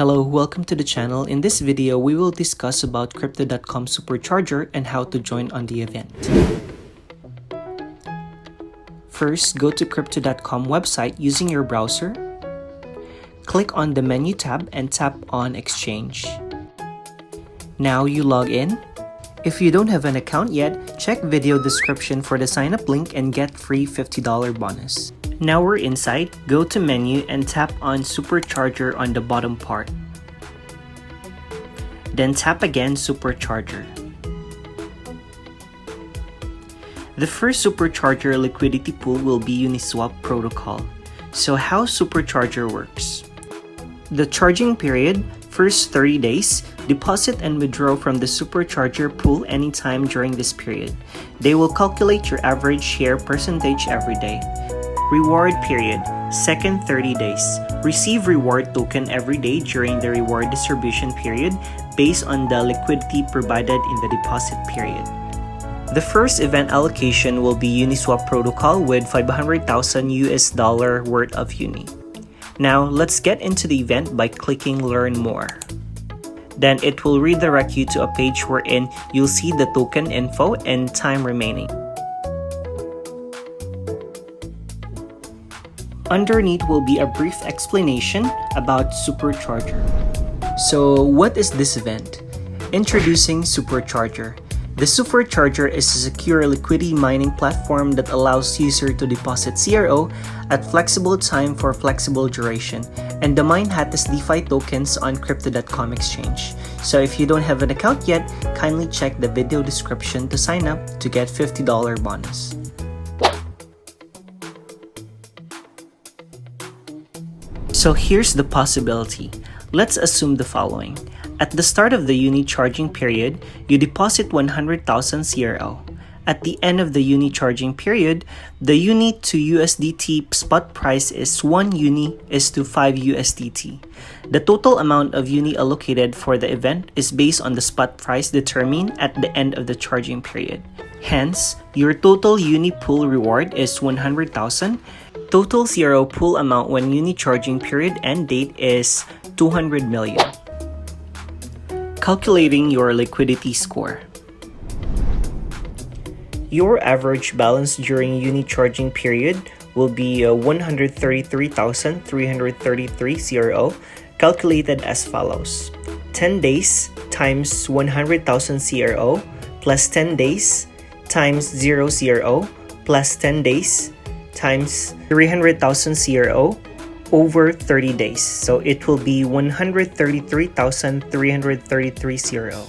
Hello, welcome to the channel. In this video, we will discuss about Crypto.com Supercharger and how to join on the event. First, go to Crypto.com website using your browser. Click on the menu tab and tap on Exchange. Now you log in. If you don't have an account yet, check video description for the sign up link and get free $50 bonus. Now we're inside, go to menu and tap on Supercharger on the bottom part. Then tap again Supercharger. The first Supercharger liquidity pool will be Uniswap Protocol. So how Supercharger works? The charging period, first 30 days, deposit and withdraw from the Supercharger pool anytime during this period. They will calculate your average share percentage every day. Reward period, second 30 days. Receive reward token every day during the reward distribution period based on the liquidity provided in the deposit period. The first event allocation will be Uniswap Protocol with $500,000 US worth of Uni. Now, let's get into the event by clicking Learn More. Then it will redirect you to a page wherein you'll see the token info and time remaining. Underneath will be a brief explanation about Supercharger. So, what is this event? Introducing Supercharger. The Supercharger is a secure liquidity mining platform that allows users to deposit CRO at flexible time for flexible duration, and the mine has DeFi tokens on Crypto.com exchange. So if you don't have an account yet, kindly check the video description to sign up to get $50 bonus. So here's the possibility. Let's assume the following. At the start of the Uni charging period, you deposit 100,000 CRO. At the end of the Uni charging period, the Uni to USDT spot price is 1 Uni is to 5 USDT. The total amount of Uni allocated for the event is based on the spot price determined at the end of the charging period. Hence, your total Uni pool reward is 100,000. Total CRO pool amount when Uni charging period end date is 200 million. Calculating your liquidity score. Your average balance during Uni charging period will be 133,333 CRO, calculated as follows. 10 days times 100,000 CRO plus 10 days times 0 CRO plus 10 days times 300,000 CRO over 30 days. So it will be 133,333 CRO.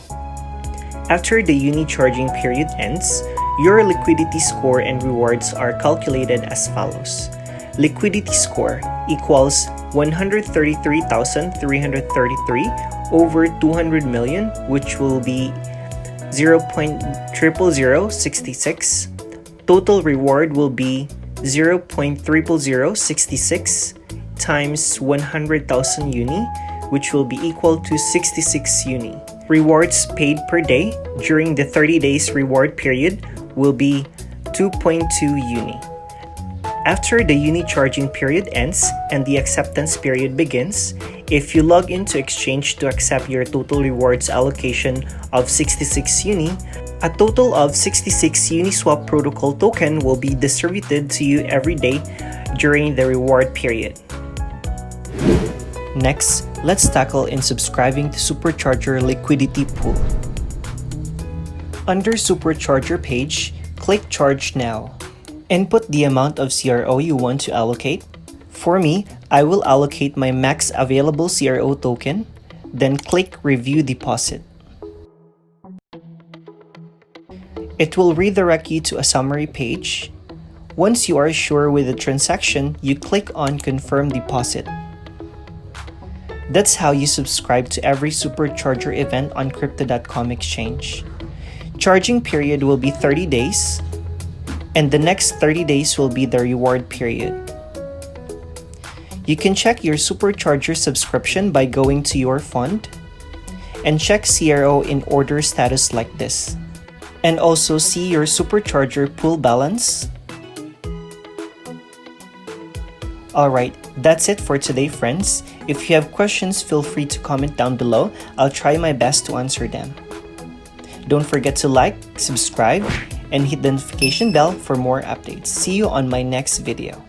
After the Uni charging period ends, your liquidity score and rewards are calculated as follows. Liquidity score equals 133,333 over 200 million, which will be 0.00066. Total reward will be 0.00066 times 100,000 Uni, which will be equal to 66 Uni. Rewards paid per day during the 30 days reward period will be 2.2 Uni. After the Uni charging period ends and the acceptance period begins, if you log into Exchange to accept your total rewards allocation of 66 Uni, a total of 66 Uniswap Protocol Token will be distributed to you every day during the reward period. Next, let's tackle in subscribing to Supercharger Liquidity Pool. Under Supercharger page, click Charge Now. Input the amount of CRO you want to allocate. For me, I will allocate my max available CRO token, then click Review Deposit. It will redirect you to a summary page. Once you are sure with the transaction, you click on Confirm Deposit. That's how you subscribe to every Supercharger event on Crypto.com exchange. Charging period will be 30 days, and the next 30 days will be the reward period. You can check your Supercharger subscription by going to your fund and check CRO in order status like this. And also see your Supercharger pool balance. Alright, that's it for today, friends. If you have questions, feel free to comment down below. I'll try my best to answer them. Don't forget to like, subscribe, and hit the notification bell for more updates. See you on my next video.